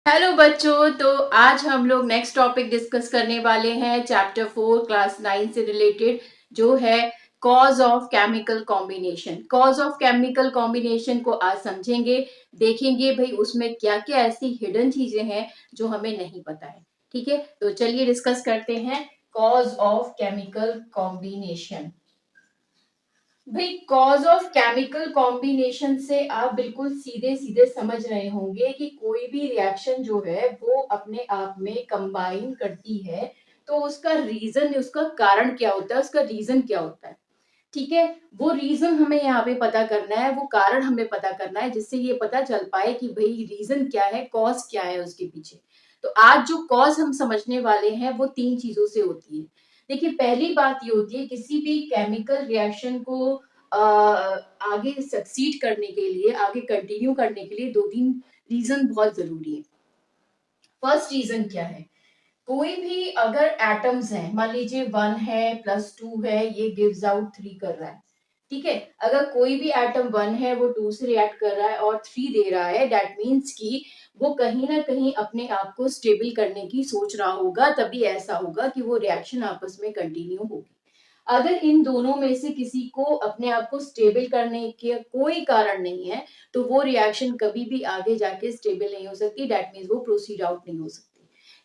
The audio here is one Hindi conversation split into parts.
हेलो बच्चों, तो आज हम लोग नेक्स्ट टॉपिक डिस्कस करने वाले हैं चैप्टर 4 क्लास 9 से रिलेटेड, जो है cause of chemical combination. Cause of chemical combination को आज समझेंगे, देखेंगे भाई उसमें क्या क्या ऐसी हिडन चीजें हैं जो हमें नहीं पता है। ठीक है, तो चलिए डिस्कस करते हैं कॉज ऑफ केमिकल कॉम्बिनेशन। भाई कॉज ऑफ केमिकल कॉम्बिनेशन से आप बिल्कुल सीधे सीधे समझ रहे होंगे कि कोई भी रिएक्शन जो है वो अपने आप में कंबाइन करती है, तो उसका रीजन, उसका कारण क्या होता है, उसका रीजन क्या होता है। ठीक है, वो रीजन हमें यहाँ पे पता करना है, वो कारण हमें पता करना है, जिससे ये पता चल पाए कि भाई रीजन क्या है, कॉज क्या है उसके पीछे। तो आज जो कॉज हम समझने वाले हैं वो तीन चीजों से होती है। देखिए, पहली बात ये होती है किसी भी केमिकल रिएक्शन को आगे सक्सीड करने के लिए, आगे कंटिन्यू करने के लिए दो तीन रीजन बहुत जरूरी है। फर्स्ट रीजन क्या है, कोई भी अगर एटम्स हैं, मान लीजिए 1 है प्लस 2 है, ये गिव्स आउट 3 कर रहा है। ठीक है, अगर कोई भी एटम 1 है वो 2 से रिएक्ट कर रहा है और 3 दे रहा है, दैट मीन्स कि वो कहीं ना कहीं अपने आप को स्टेबल करने की सोच रहा होगा, तभी ऐसा होगा कि वो रिएक्शन आपस में कंटिन्यू होगी। अगर इन दोनों में से किसी को अपने आप को स्टेबल करने के कोई कारण नहीं है, तो वो रिएक्शन कभी भी आगे जाके स्टेबल नहीं हो सकती, दैट मीन्स वो प्रोसीड आउट नहीं हो सकती।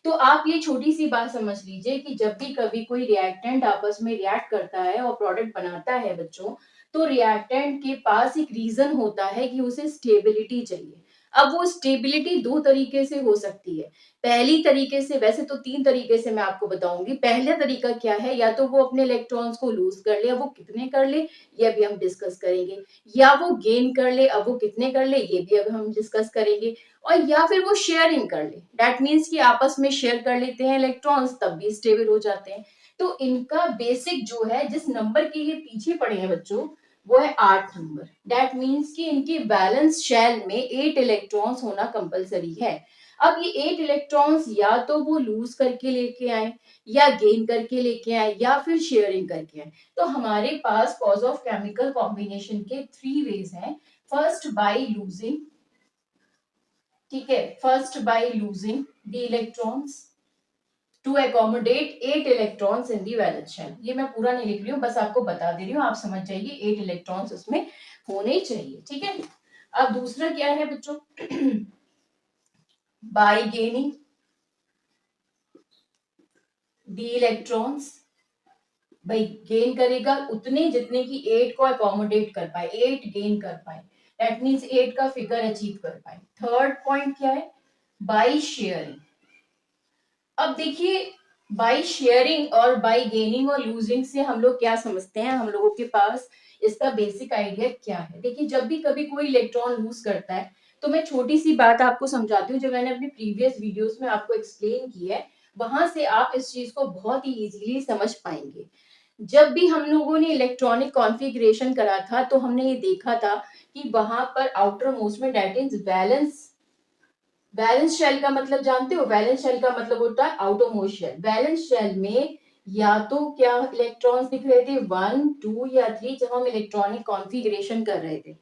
तो आप ये छोटी सी बात समझ लीजिए कि जब भी कभी कोई रिएक्टेंट आपस में रिएक्ट करता है और प्रोडक्ट बनाता है बच्चों, तो रिएक्टेंट के पास एक रीजन होता है कि उसे स्टेबिलिटी चाहिए। अब वो स्टेबिलिटी दो तरीके से हो सकती है। पहली तरीके से, वैसे तो तीन तरीके से मैं आपको बताऊंगी। पहला तरीका क्या है, या तो वो अपने इलेक्ट्रॉन्स को लूज कर ले, अब वो कितने कर ले ये भी हम डिस्कस करेंगे, या वो गेन कर ले, अब वो कितने कर ले ये भी अब हम डिस्कस करेंगे, और या फिर वो शेयरिंग कर ले, दैट मीन्स कि आपस में शेयर कर लेते हैं इलेक्ट्रॉन्स, तब भी स्टेबल हो जाते हैं। तो इनका बेसिक जो है, जिस नंबर के ये पीछे पड़े हैं बच्चों, वो है 8 नंबर। दैट मीन्स कि इनकी बैलेंस शेल में 8 इलेक्ट्रॉन्स होना कंपलसरी है। अब ये 8 इलेक्ट्रॉन्स या तो वो लूज करके लेके आए, या गेन करके लेके आए, या फिर शेयरिंग करके आए। तो हमारे पास कॉज ऑफ केमिकल कॉम्बिनेशन के 3 वेज हैं। फर्स्ट बाय लूजिंग, ठीक है, first by losing the electrons to accommodate 8 electrons in the valence shell. ये मैं पूरा नहीं लिख रही हूँ, बस आपको बता दे रही हूँ, आप समझ जाइए 8 इलेक्ट्रॉन्स उसमें होने चाहिए। ठीक है, अब दूसरा क्या है बच्चों, बाय गेनिंग द इलेक्ट्रॉन्स। भाई गेन करेगा उतने जितने की 8 को अकोमोडेट कर पाए, 8 गेन कर पाए, दैट मीन्स 8 का फिगर अचीव कर पाए। थर्ड पॉइंट क्या है, बाय शेयरिंग। अब देखिए, बाय शेयरिंग और बाय गेनिंग और लूजिंग से हम लोग क्या समझते हैं, हम लोगों के पास इसका बेसिक आइडिया क्या है। देखिए, जब भी कभी कोई इलेक्ट्रॉन लूज करता है, तो मैं छोटी सी बात आपको समझाती हूँ, जो मैंने अपनी प्रीवियस वीडियोस में आपको एक्सप्लेन की है, वहां से आप इस चीज को बहुत ही इजीली समझ पाएंगे। जब भी हम लोगों ने इलेक्ट्रॉनिक कॉन्फ़िगरेशन करा था, तो हमने ये देखा था कि वहां पर आउटर मोस्ट में, that is valence, valence shell का मतलब जानते हो, वैलेंस शेल का मतलब होता है आउटरमोस्ट शेल। वैलेंस शेल में या तो क्या इलेक्ट्रॉन्स दिख रहे थे, 1 2 या 3, जब हम इलेक्ट्रॉनिक कॉन्फ़िगरेशन कर रहे थे,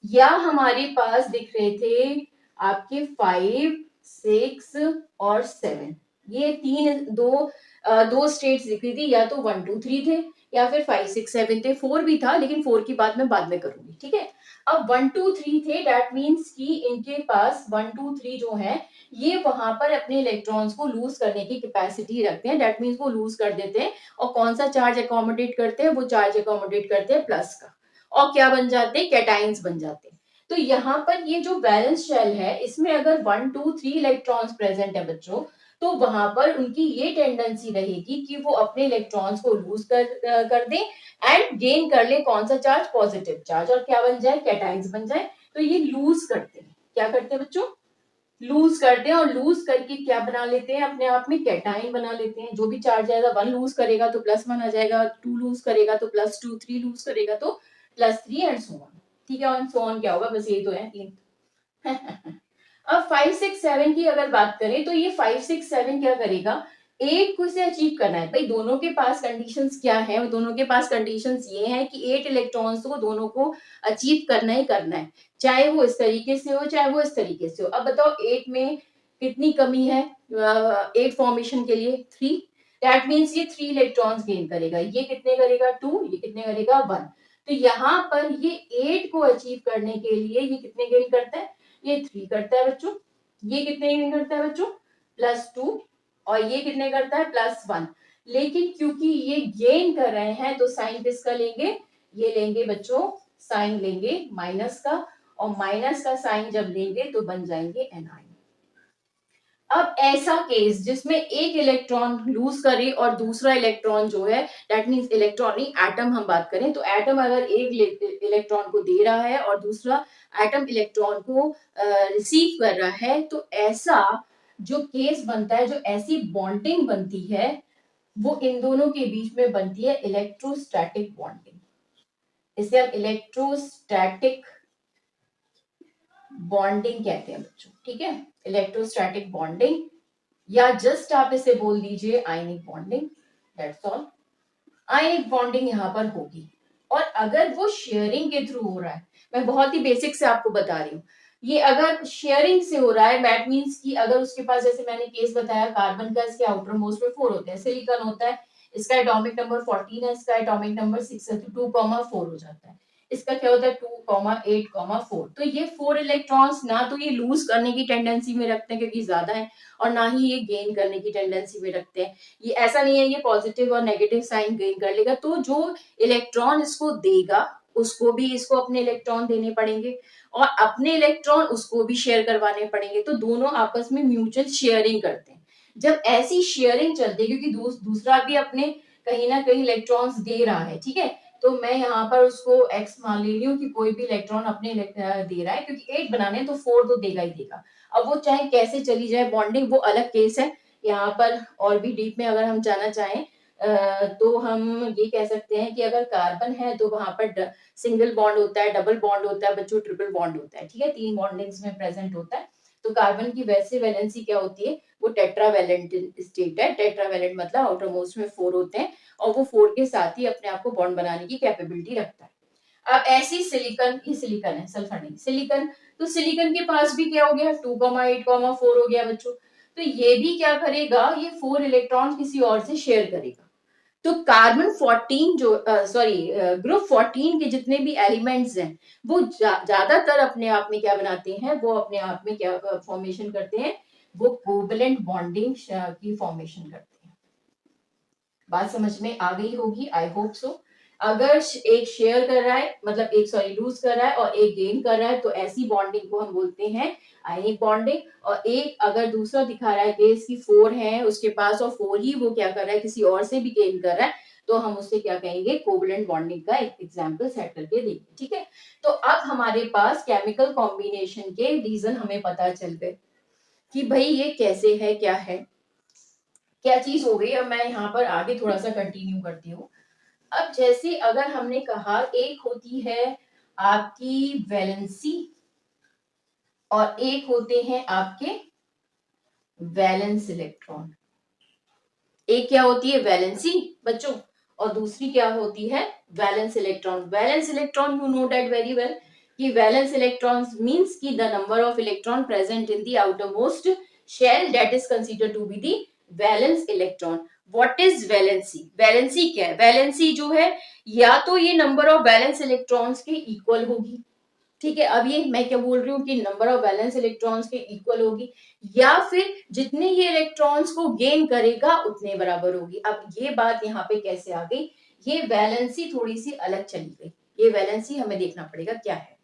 या हमारे पास दिख रहे थे आपके 5 6 और 7। ये तीन दो स्टेट्स दिख रही थी, या तो 1 2 3 थे, या फिर 5 6 7 थे। 4 भी था, लेकिन 4 की बात मैं बाद में करूंगी। ठीक है, अब 1 2 3 थे, दैट मीन्स कि इनके पास 1 2 3 जो है, ये वहां पर अपने इलेक्ट्रॉन्स को लूज करने की कैपेसिटी रखते हैं, दैट मीन्स वो लूज कर देते हैं। और कौन सा चार्ज अकोमोडेट करते हैं, वो चार्ज अकोमोडेट करते हैं प्लस का, और क्या बन जाते हैं, कैटाइंस बन जाते हैं। तो यहाँ पर ये जो वैलेंस शेल है, इसमें अगर 1 2 3 इलेक्ट्रॉन्स प्रेजेंट है बच्चों, तो वहां पर उनकी ये टेंडेंसी रहेगी कि वो अपने इलेक्ट्रॉन्स को लूज कर दें एंड गेन कर ले कौन सा चार्ज, पॉजिटिव चार्ज, और क्या बन जाए, कैटाइंस बन जाए। तो ये लूज करते हैं, क्या करते हैं बच्चों, लूज करते हैं, और लूज करके क्या बना लेते हैं, अपने आप में कैटाइन बना लेते हैं। जो भी चार्ज आएगा, 1 लूज करेगा तो +1 आ जाएगा, 2 लूज करेगा तो +2, 3 लूज करेगा तो +3 एंड सो ऑन। ठीक है, और सो ऑन क्या होगा, बस यही तो है तीन। अब 5 6 7 की अगर बात करें, तो ये 5 6 7 क्या करेगा, 8 को इसे अचीव करना है। भाई दोनों के पास कंडीशंस क्या है, दोनों के पास कंडीशंस ये है कि 8 इलेक्ट्रॉन्स को दोनों को अचीव करना ही करना है, चाहे वो इस तरीके से हो, चाहे वो इस तरीके से हो। अब बताओ 8 में कितनी कमी है 8 फॉर्मेशन के लिए 3, दैट मीन्स ये 3 इलेक्ट्रॉन्स गेन करेगा। ये कितने करेगा 2, ये कितने करेगा 1। तो यहाँ पर ये 8 को अचीव करने के लिए ये कितने गेन करता है, ये 3 करता है बच्चों। ये कितने गेन करता है बच्चों, +2, और ये कितने करता है +1। लेकिन क्योंकि ये गेन कर रहे हैं तो साइन किसका लेंगे, ये लेंगे बच्चों, साइन लेंगे माइनस का, और माइनस का साइन जब लेंगे तो बन जाएंगे एनाइन। अब ऐसा केस जिसमें एक इलेक्ट्रॉन लूज करे और दूसरा इलेक्ट्रॉन जो है, दैट मींस इलेक्ट्रॉन नहीं, एटम हम बात करें तो एटम अगर एक इलेक्ट्रॉन को दे रहा है और दूसरा एटम इलेक्ट्रॉन को रिसीव कर रहा है, तो ऐसा जो केस बनता है, जो ऐसी बॉन्डिंग बनती है, वो इन दोनों के बीच में बनती है इलेक्ट्रोस्टैटिक बॉन्डिंग। इसे हम इलेक्ट्रोस्टैटिक बॉन्डिंग कहते हैं बच्चों, ठीक है, इलेक्ट्रोस्टैटिक बॉन्डिंग, या जस्ट आप इसे बोल दीजिए ionic bonding, that's all. Ionic bonding यहाँ पर होगी, और अगर वो शेयरिंग के थ्रू हो रहा है, मैं बहुत ही बेसिक से आपको बता रही हूँ, ये अगर शेयरिंग से हो रहा है, दैट मीन्स कि अगर उसके पास, जैसे मैंने केस बताया, कार्बन का इसके आउटर मोस्ट में 4 होते हैं, सिलिकॉन होता है, इसका एटॉमिक नंबर 14 है, इसका एटॉमिक नंबर 6 है, तो 2,4 हो जाता है। इसका क्या होता है 2,8,4। तो ये 4 इलेक्ट्रॉन्स ना तो ये लूज करने की टेंडेंसी में रखते हैं क्योंकि ज्यादा है, और ना ही ये गेन करने की टेंडेंसी में रखते हैं। ये ऐसा नहीं है ये पॉजिटिव और नेगेटिव साइन गेन कर लेगा, तो जो इलेक्ट्रॉन इसको देगा उसको भी इसको अपने इलेक्ट्रॉन देने पड़ेंगे, और अपने इलेक्ट्रॉन उसको भी शेयर करवाने पड़ेंगे, तो दोनों आपस में म्यूचुअल शेयरिंग करते हैं। जब ऐसी शेयरिंग चलती है, क्योंकि दूसरा भी अपने कहीं ना कहीं इलेक्ट्रॉन्स दे रहा है, ठीक है, तो मैं यहाँ पर उसको x मान ले रही हूँ कि कोई भी इलेक्ट्रॉन अपने दे रहा है, क्योंकि 8 बनाने तो 4 तो देगा ही देगा। अब वो चाहे कैसे चली जाए बॉन्डिंग, वो अलग केस है। यहाँ पर और भी डीप में अगर हम जाना चाहें तो हम ये कह सकते हैं कि अगर कार्बन है तो वहां पर सिंगल बॉन्ड होता है, डबल बॉन्ड होता है बच्चों, ट्रिपल बॉन्ड होता है, ठीक है, 3 बॉन्डिंग्स में प्रेजेंट होता है। तो कार्बन की वैसे वैलेंसी क्या होती है, वो टेट्रावैलेंट स्टेट है। टेट्रावैलेंट मतलब आउटर मोस्ट में 4 होते हैं, और वो 4 के साथ ही अपने आप को बॉन्ड बनाने की कैपेबिलिटी रखता है। अब ऐसी सिलिकॉन, ये सिलिकॉन है, सल्फर नहीं, सिलिकॉन, तो सिलिकॉन के पास भी क्या हो गया 2,8,4 हो गया बच्चों। तो ये भी क्या करेगा, ये 4 इलेक्ट्रॉन किसी और से शेयर करेगा। तो कार्बन 14 जो सॉरी ग्रुप 14 के जितने भी एलिमेंट्स हैं, वो ज्यादातर अपने आप में क्या बनाते हैं, वो अपने आप में क्या फॉर्मेशन करते हैं, वो कोवलेंट बॉन्डिंग की फॉर्मेशन करते हैं। बात समझ में आ गई होगी, आई होप सो। अगर एक शेयर कर रहा है, मतलब एक सॉरी लूज कर रहा है और एक गेन कर रहा है, तो ऐसी बॉन्डिंग को हम बोलते हैं आयनिक बॉन्डिंग। और एक अगर दूसरा दिखा रहा है कि इसकी 4 है उसके पास, और 4 ही वो क्या कर रहा है, किसी और से भी गेन कर रहा है, तो हम उससे क्या कहेंगे, कोवलेंट बॉन्डिंग का एक एग्जाम्पल सेट करके देंगे, ठीक है। तो अब हमारे पास केमिकल कॉम्बिनेशन के रीजन हमें पता चल गए कि भाई ये कैसे है, क्या है, क्या चीज हो गई। अब मैं यहाँ पर आगे थोड़ा सा कंटिन्यू करती हूँ। अब जैसे अगर हमने कहा, एक होती है आपकी वैलेंसी और एक होते हैं आपके वैलेंस इलेक्ट्रॉन। एक क्या होती है वैलेंसी बच्चों, और दूसरी क्या होती है valence electron. Valence electron you know that very well कि वैलेंस इलेक्ट्रॉन्स मींस की the number of electron present in the outermost shell, that is considered to be the valence electron. What is valency, valency क्या है, वैलेंसी जो है या तो ये नंबर ऑफ वैलेंस इलेक्ट्रॉन्स के इक्वल होगी, ठीक है। अब ये मैं क्या बोल रही हूँ कि नंबर ऑफ वैलेंस इलेक्ट्रॉन्स के इक्वल होगी, या फिर जितने ये इलेक्ट्रॉन्स को गेन करेगा उतने बराबर होगी। अब ये बात यहाँ पे कैसे आ गई, ये वैलेंसी थोड़ी सी अलग चली गई, ये वैलेंसी हमें देखना पड़ेगा क्या है।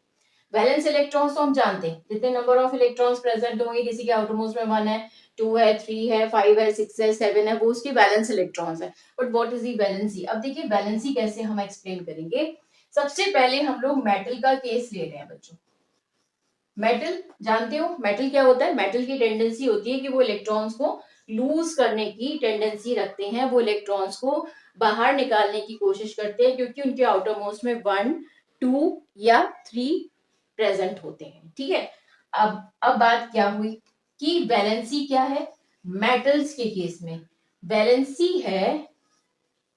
वैलेंस इलेक्ट्रॉन्स तो हम जानते हैं, जितने नंबर ऑफ इलेक्ट्रॉन्स प्रेजेंट होंगे, किसी के आउटरमोस्ट में 1 है, 2 है, 3 है, 5 है, 6 है, 7 है, वो उसकी वैलेंस इलेक्ट्रॉन्स है। But what is the valency, अब देखिए वैलेंसी कैसे हम एक्सप्लेन करेंगे। सबसे पहले हम लोग मेटल का केस ले रहे हैं बच्चों। मेटल जानते हो, मेटल क्या होता है, मेटल की टेंडेंसी होती है कि वो इलेक्ट्रॉन्स को लूज करने की टेंडेंसी रखते हैं, वो इलेक्ट्रॉन्स को बाहर निकालने की कोशिश करते हैं, क्योंकि उनके आउटर मोस्ट में 1, 2 या 3 प्रेजेंट होते हैं, ठीक है। अब बात क्या हुई कि वैलेंसी क्या है, मेटल्स के केस में वैलेंसी है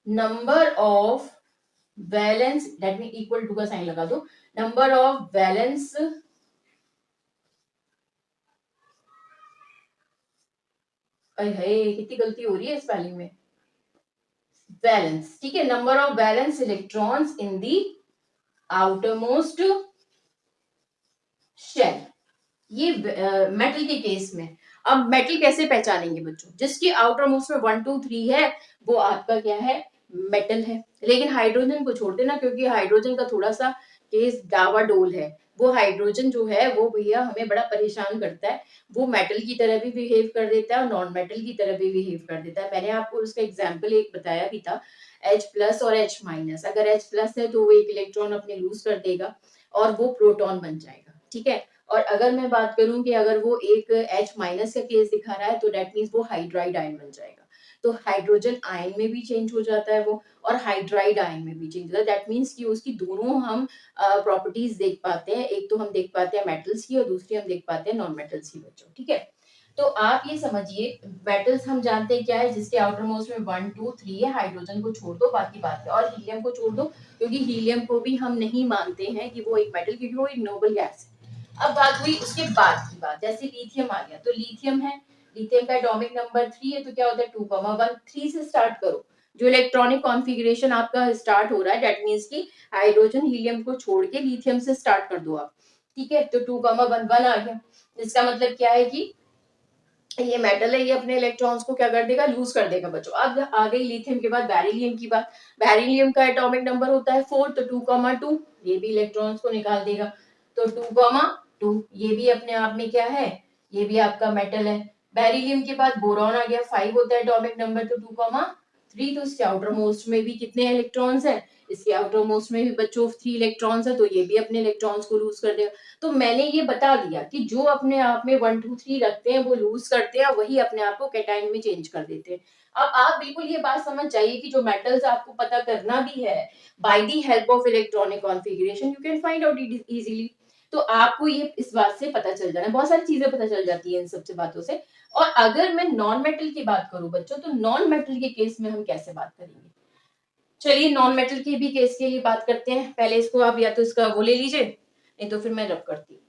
number of valence, let me equal to का साइन लगा दो, नंबर ऑफ वैलेंस अरे कितनी गलती हो रही है इस स्पेलिंग में। वैलेंस, ठीक है, number of valence electrons in the outermost shell, ये मेटल के केस में। अब मेटल कैसे पहचानेंगे बच्चों, जिसकी आउटर मोस्ट में 1 2 3 है वो आपका क्या है, मेटल है। लेकिन हाइड्रोजन को छोड़ देना, क्योंकि हाइड्रोजन का थोड़ा सा केस डावाडोल है। वो हाइड्रोजन जो है वो भैया हमें बड़ा परेशान करता है। वो मेटल की तरह भी बिहेव कर देता है और नॉन मेटल की तरह भी बिहेव कर देता है। मैंने आपको उसका एग्जाम्पल एक बताया भी था, H+ और H-। अगर H+ है तो वो एक इलेक्ट्रॉन अपने लूज कर देगा और वो प्रोटॉन बन जाएगा, ठीक है। और अगर मैं बात करूं कि अगर वो एक H- का केस दिखा रहा है तो डेट मीन्स वो हाइड्राइड आयन बन जाएगा। तो हाइड्रोजन आयन में भी चेंज हो जाता है वो, और हाइड्राइड आयन में भी चेंज होता है। दैट मीन्स कि उसकी दोनों हम प्रॉपर्टीज देख पाते हैं। एक तो हम देख पाते हैं मेटल्स की और दूसरी हम देख पाते हैं नॉन मेटल्स की बच्चों, ठीक है। तो आप ये समझिए, मेटल्स हम जानते हैं क्या है, जिसके आउटर मोस्ट में 1 2 3 है। हाइड्रोजन को छोड़ दो, बाकी बात है, और हीलियम को छोड़ दो, क्योंकि हीलियम को भी हम नहीं मानते हैं कि वो एक मेटल, क्योंकि वो एक नोबल गैस है। अब बात हुई उसके बाद की बात, जैसे लिथियम आ गया, तो लिथियम है, लिथियम का एटॉमिक नंबर 3 है, तो क्या होता है 2,1 3 से स्टार्ट करो। जो इलेक्ट्रॉनिक कॉन्फ़िगरेशन आपका स्टार्ट हो रहा है, दैट मींस कि हाइड्रोजन हीलियम को छोड़ के लिथियम से स्टार्ट कर दो आप, ठीक है। तो 2,1 आ गया, इसका मतलब क्या है कि ये मेटल है, ये अपने इलेक्ट्रॉन्स को क्या कर देगा, लूज कर देगा बच्चों। अब आ गई लिथियम के बाद बेरिलियम की बात। बेरिलियम का एटॉमिक नंबर होता है 4, तो 2,2 ये भी इलेक्ट्रॉन्स को निकाल देगा। तो 2,2 ये भी अपने आप में क्या है, ये भी आपका मेटल है। बेरिलियम के बाद बोरॉन आ गया, 5 होता है एटॉमिक नंबर, तो 2,3। तो इसके आउटर मोस्ट में भी कितने इलेक्ट्रॉन्स है, इसके आउटर मोस्ट में भी बच्चों 3 इलेक्ट्रॉन्स है, तो ये भी अपने इलेक्ट्रॉन्स को लूज कर देगा। तो मैंने ये बता दिया कि जो अपने आप में 1 2 3 रखते हैं वो लूज करते हैं, वही अपने आप को कैटायन में चेंज कर देते हैं। अब आप बिल्कुल ये बात समझ जाइए कि जो मेटल्स आपको पता करना भी है, by the help of electronic configuration you can find out it easily. तो आपको ये इस बात से पता चल जाना है, बहुत सारी चीजें पता चल जाती है इन सब बातों से। और अगर मैं नॉन मेटल की बात करूं बच्चों, तो नॉन मेटल के केस में हम कैसे बात करेंगे। चलिए नॉन मेटल के भी केस के लिए बात करते हैं। पहले इसको आप या तो इसका वो ले लीजिए, नहीं तो फिर मैं रब करती हूँ।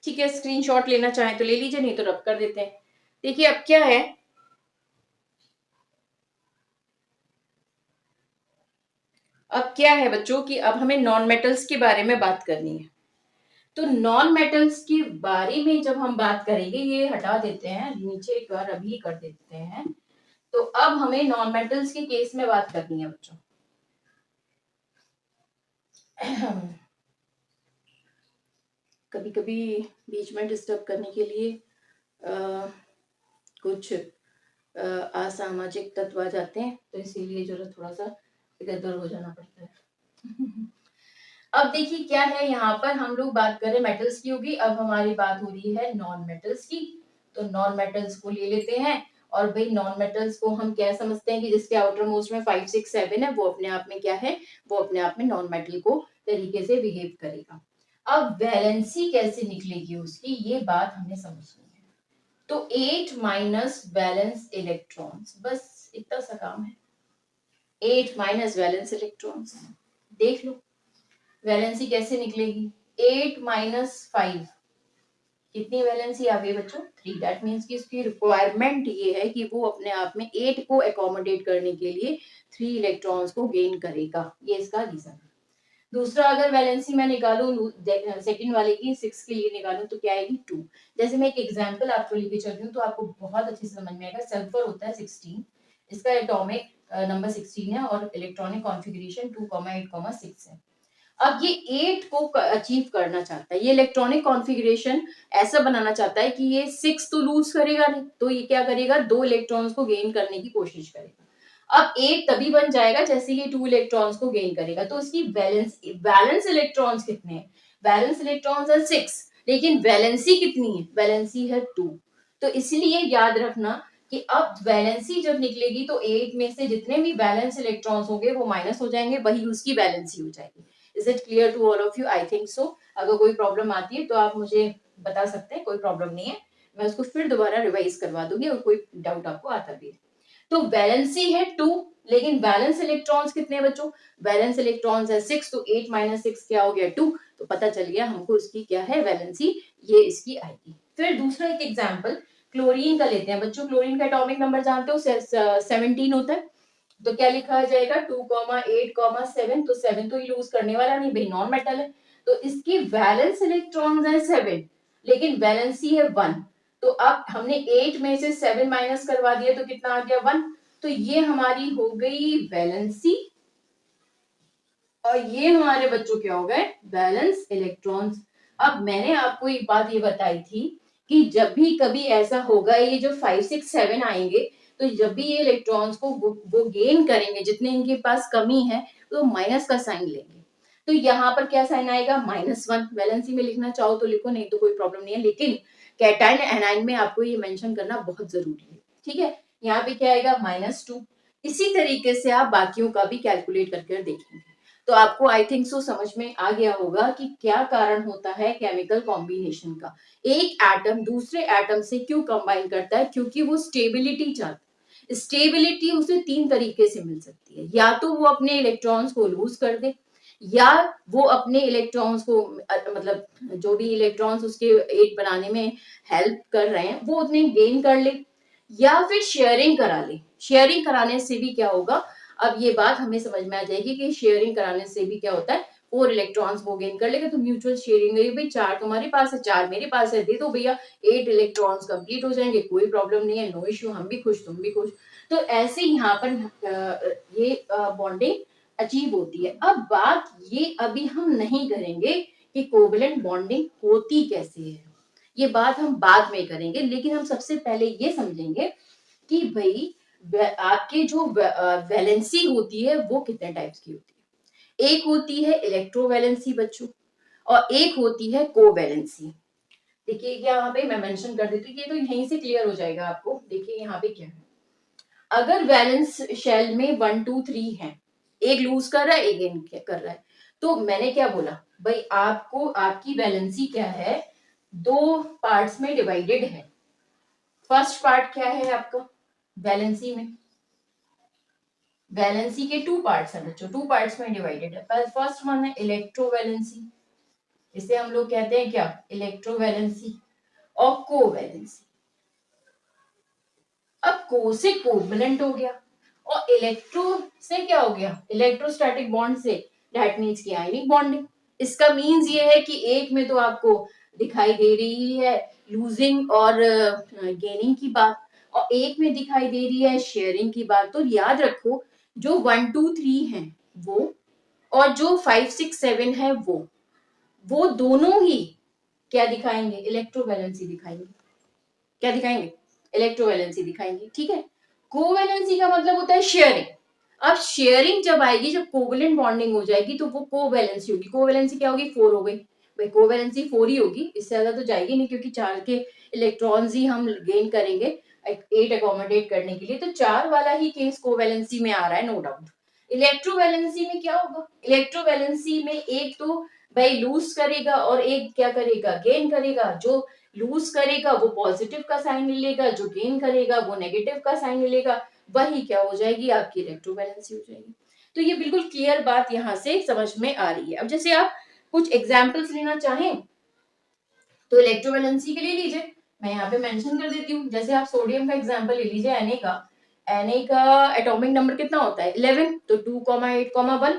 ठीक है, स्क्रीनशॉट लेना चाहें तो ले लीजिए, नहीं तो रब कर देते हैं। देखिए अब क्या है, अब क्या है बच्चों कि अब हमें नॉन मेटल्स के बारे में बात करनी है। तो नॉन मेटल्स के बारे में जब हम बात करेंगे, ये हटा देते हैं नीचे एक बार, अभी कर देते हैं। तो अब हमें नॉन मेटल्स के केस में बात करनी है बच्चों। कभी कभी बीच में डिस्टर्ब करने के लिए कुछ असामाजिक तत्व आ जाते हैं, तो इसीलिए जो थोड़ा सा इधर उधर हो जाना पड़ता है। अब देखिए क्या है, यहाँ पर हम लोग बात कर रहे हैं मेटल्स की होगी, अब हमारी बात हो रही है नॉन मेटल्स की। तो नॉन मेटल्स को ले लेते हैं। और भाई नॉन मेटल्स को हम क्या समझते हैं कि जिसके आउटर मोस्ट में 5 6 7 है, वो अपने आप में क्या है, वो अपने आप में नॉन मेटल को तरीके से बिहेव करेगा। अब वैलेंसी कैसे निकलेगी उसकी, ये बात हमें समझनी है। तो 8 माइनस वैलेंस इलेक्ट्रॉन्स, बस इतना सा काम है। 8 माइनस वैलेंस इलेक्ट्रॉन्स, देख लो वैलेंसी कैसे निकलेगी। 8 - 5, कितनी वैलेंसी आ गई बच्चों, 3। दैट मीन्स कि इसकी रिक्वायरमेंट ये है कि वो अपने आप में 8 को एकोमोडेट करने के लिए 3 इलेक्ट्रॉन्स को गेन करेगा, ये इसका रीजन है। दूसरा, अगर वैलेंसी मैं निकालूं सेकंड वाले की 6 के लिए निकालूं तो क्या आएगी 2। जैसे मैं एक एग्जांपल आपको लेके चल रही हूँ तो आपको बहुत अच्छे से समझ में आएगा। सल्फर होता है 16, इसका एटॉमिक नंबर 16 है और इलेक्ट्रॉनिक कॉन्फ़िगरेशन 2,8,6 है। अब ये 8 को अचीव करना चाहता है, ये इलेक्ट्रॉनिक कॉन्फ़िगरेशन ऐसा बनाना चाहता है कि ये 6 तो लूज करेगा नहीं, तो ये क्या करेगा, 2 इलेक्ट्रॉन्स को गेन करने की कोशिश करेगा। अब 8 तभी बन जाएगा जैसे ये 2 इलेक्ट्रॉन्स को गेन करेगा। तो इसकी वैलेंस इलेक्ट्रॉन्स कितने हैं, वैलेंस इलेक्ट्रॉन्स है 6, लेकिन वैलेंसी कितनी है, वैलेंसी है 2। तो इसलिए याद रखना कि अब वैलेंसी जब निकलेगी तो 8 में से जितने भी वैलेंस इलेक्ट्रॉन्स होंगे वो माइनस हो जाएंगे, वही उसकी वैलेंसी हो जाएगी। Is it clear to all of you, I think so. अगर कोई प्रॉब्लम आती है तो आप मुझे बता सकते हैं, कोई प्रॉब्लम नहीं है, मैं उसको फिर दोबारा रिवाइज करवा दूंगी और कोई डाउट आपको आता भी है। तो वैलेंसी है 2, लेकिन वैलेंस इलेक्ट्रॉन्स कितने हैं बच्चों? वैलेंस इलेक्ट्रॉन्स है 6, तो 8 माइनस 6 क्या हो गया 2, तो पता चल गया हमको इसकी क्या है वैलेंसी, ये इसकी आएगी। फिर दूसरा एक एग्जांपल क्लोरीन का लेते हैं बच्चों। क्लोरीन का एटॉमिक नंबर जानते हो 17 होता है, तो क्या लिखा जाएगा 2,8,7, तो 7 तो यूज करने वाला नहीं भाई, नॉन मेटल है, तो इसकी वैलेंस इलेक्ट्रॉन्स है 7 लेकिन वैलेंसी है 1, तो अब हमने 8 में से 7 माइनस करवा दिया तो कितना आ गया 1, तो ये हमारी हो गई वैलेंसी और ये हमारे बच्चों क्या हो गए वैलेंस इलेक्ट्रॉन्स। अब मैंने आपको एक बात ये बताई थी कि जब भी कभी ऐसा होगा ये जो 5 6 7 आएंगे, तो जब भी ये इलेक्ट्रॉन्स को वो गेन करेंगे जितने इनके पास कमी है तो माइनस का साइन लेंगे, तो यहाँ पर क्या साइन आएगा -1। वैलेंसी में लिखना चाहो तो लिखो, नहीं तो कोई प्रॉब्लम नहीं है, लेकिन कैटायन एनायन में आपको ये मेंशन करना बहुत जरूरी है, ठीक है। यहाँ पे क्या आएगा -2। इसी तरीके से आप बाकियों का भी कैलकुलेट करके देखेंगे, तो आपको आई थिंक सो समझ में आ गया होगा कि क्या कारण होता है केमिकल कॉम्बिनेशन का। एक एटम दूसरे एटम से क्यों कंबाइन करता है, क्योंकि वो स्टेबिलिटी चाहता है। स्टेबिलिटी उसे 3 तरीके से मिल सकती है, या तो वो अपने इलेक्ट्रॉन्स को लूज कर दे, या वो अपने इलेक्ट्रॉन्स को मतलब जो भी इलेक्ट्रॉन्स उसके एट बनाने में हेल्प कर रहे हैं वो उतने गेन कर ले, या फिर शेयरिंग करा ले। शेयरिंग कराने से भी क्या होगा, अब ये बात हमें समझ में आ जाएगी कि शेयरिंग कराने से भी क्या होता है, 4 इलेक्ट्रॉन्स वो गेन कर लेगा, तो म्यूचुअल शेयरिंग है, भाई 4 तुम्हारे पास है 4 मेरे पास है, दे दो भैया, 8 इलेक्ट्रॉन्स कंप्लीट हो जाएंगे, कोई प्रॉब्लम नहीं है, नो इश्यू, हम भी खुश तुम भी खुश। तो ऐसे यहाँ पर ये बॉन्डिंग अचीव होती है। अब बात ये अभी हम नहीं करेंगे कि कोवलेंट बॉन्डिंग होती कैसे है, ये बात हम बाद में करेंगे, लेकिन हम सबसे पहले ये समझेंगे कि भाई आपके जो वैलेंसी होती है वो कितने टाइप्स की होती है। एक होती है इलेक्ट्रोवैलेंसी बच्चों, और एक होती है कोवैलेंसी। देखिए यहाँ पे मैं मेंशन कर देती हूँ, ये तो यहीं से क्लियर हो जाएगा आपको। देखिए यहाँ पे क्या है, अगर वैलेंस शेल में 1 2 3 है, एक लूज कर रहा है एक गेन कर रहा है, तो मैंने क्या बोला भाई, आपको आपकी वैलेंसी क्या है, 2 पार्ट्स में डिवाइडेड है। फर्स्ट पार्ट क्या है आपका वैलेंसी में, वैलेंसी के 2 पार्ट्स हैं बच्चों, 2 पार्ट्स में डिवाइडेड है। फर्स्ट वन है इलेक्ट्रोवैलेंसी, इसे हम लोग कहते हैं क्या इलेक्ट्रोवैलेंसी, और कोवैलेंसी। अब को से कोवलेंट हो गया, और इलेक्ट्रो से क्या हो गया इलेक्ट्रोस्टैटिक बॉन्ड से, दैट मीन्स की आयनिक बॉन्डिंग। इसका मीन्स ये है कि एक में तो आपको दिखाई दे रही है लूजिंग और गेनिंग की बात, और एक में दिखाई दे रही है शेयरिंग की बात। तो याद रखो जो 1 2 3 है वो, और जो 5 6 7 है वो दोनों ही क्या दिखाएंगे इलेक्ट्रोवैलेंसी दिखाएंगे। क्या दिखाएंगे इलेक्ट्रोवैलेंसी दिखाएंगे, ठीक है। कोवैलेंसी का मतलब होता है शेयरिंग। अब शेयरिंग जब आएगी, जब कोवलेंट बॉन्डिंग हो जाएगी तो वो कोवैलेंसी होगी। कोवैलेंसी क्या होगी 4 हो गई भाई, कोवैलेंसी 4 ही होगी, इससे ज्यादा तो जाएगी नहीं, क्योंकि 4 के इलेक्ट्रॉन्स ही हम गेन करेंगे 8 अकोमोडेट करने के लिए, तो 4 वाला ही केस कोवैलेंसी में आ रहा है, नो डाउट। इलेक्ट्रोवैलेंसी में क्या होगा, इलेक्ट्रोवैलेंसी में एक तो भाई लूज करेगा और एक क्या करेगा गेन करेगा। जो लूज करेगा वो पॉजिटिव का साइन मिलेगा, जो गेन करेगा वो नेगेटिव का साइन मिलेगा, वही क्या हो जाएगी आपकी इलेक्ट्रोवैलेंसी हो जाएगी। तो ये बिल्कुल क्लियर बात यहाँ से समझ में आ रही है। अब जैसे आप कुछ एग्जाम्पल्स लेना चाहें तो इलेक्ट्रोवैलेंसी के लिए लीजिए, मैं यहाँ पे मेंशन कर देती हूँ। जैसे आप सोडियम का एग्जाम्पल ले लीजिए, Na का एटॉमिक नंबर कितना होता है 11, तो 2,8,1,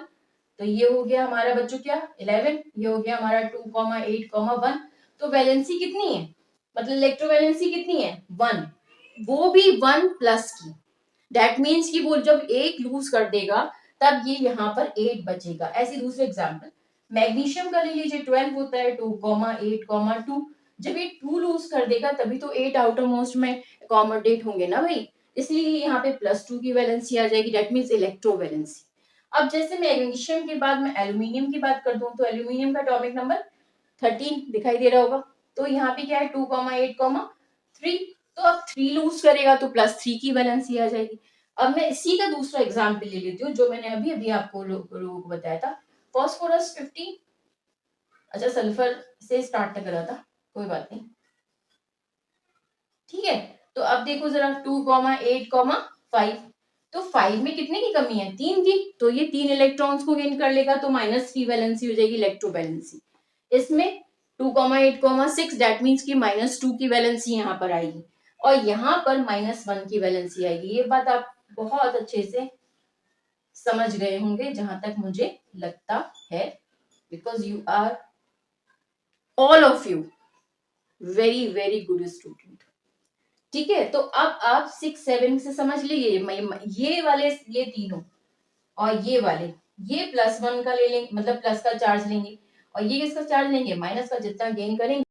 तो ये हो गया हमारा बच्चों क्या 11, ये हो गया हमारा 2,8,1। तो वैलेंसी कितनी है, मतलब इलेक्ट्रोवैलेंसी कितनी है 1, वो भी 1 प्लस की। दैट मीन्स कि वो जब एक लूज कर देगा तब ये यहाँ पर 8 बचेगा। ऐसे दूसरे एग्जाम्पल मैग्नीशियम का ले लीजिए, 12 होता है 2,8,2। जब ये 2 लूज कर देगा तभी तो 8 आउटर मोस्ट में अकोमोडेट होंगे ना भाई, इसलिए यहाँ पे +2 की वैलेंसी आ जाएगी, दैट मीन्स इलेक्ट्रोवैलेंसी। अब जैसे मैग्नीशियम के बाद मैं एल्यूमिनियम की बात कर दूं, तो एल्यूमिनियम का एटॉमिक नंबर 13 दिखाई दे रहा होगा, तो यहाँ पे क्या है 2,8,3। तो अब 3 लूज करेगा तो +3 की वैलेंसी आ जाएगी। अब मैं इसी का दूसरा एग्जाम्पल ले लेती हूँ जो मैंने अभी अभी आपको लोगों को बताया था, फॉस्फोरस 15। अच्छा सल्फर से स्टार्ट तक करा था, कोई बात नहीं, ठीक है। तो अब देखो जरा 2,8,5, तो 5 में कितने की कमी है, 3 की, तो ये 3 इलेक्ट्रॉन्स को गेन कर लेगा, तो -3 वैलेंसी हो जाएगी इलेक्ट्रोवैलेंसी। इसमें 2,8,6 दैट मीन्स की -2 की वैलेंसी यहाँ पर आएगी और यहाँ पर -1 की वैलेंसी आएगी। ये बात आप बहुत अच्छे से समझ गए होंगे जहां तक मुझे लगता है, because you are all of you very very good student. ठीक है, तो अब आप 6 7 से समझ लीजिए, ये वाले ये तीनों और ये वाले ये +1 का ले लेंगे, मतलब प्लस का चार्ज लेंगे और ये किसका चार्ज लेंगे, माइनस का। जितना गेन करेंगे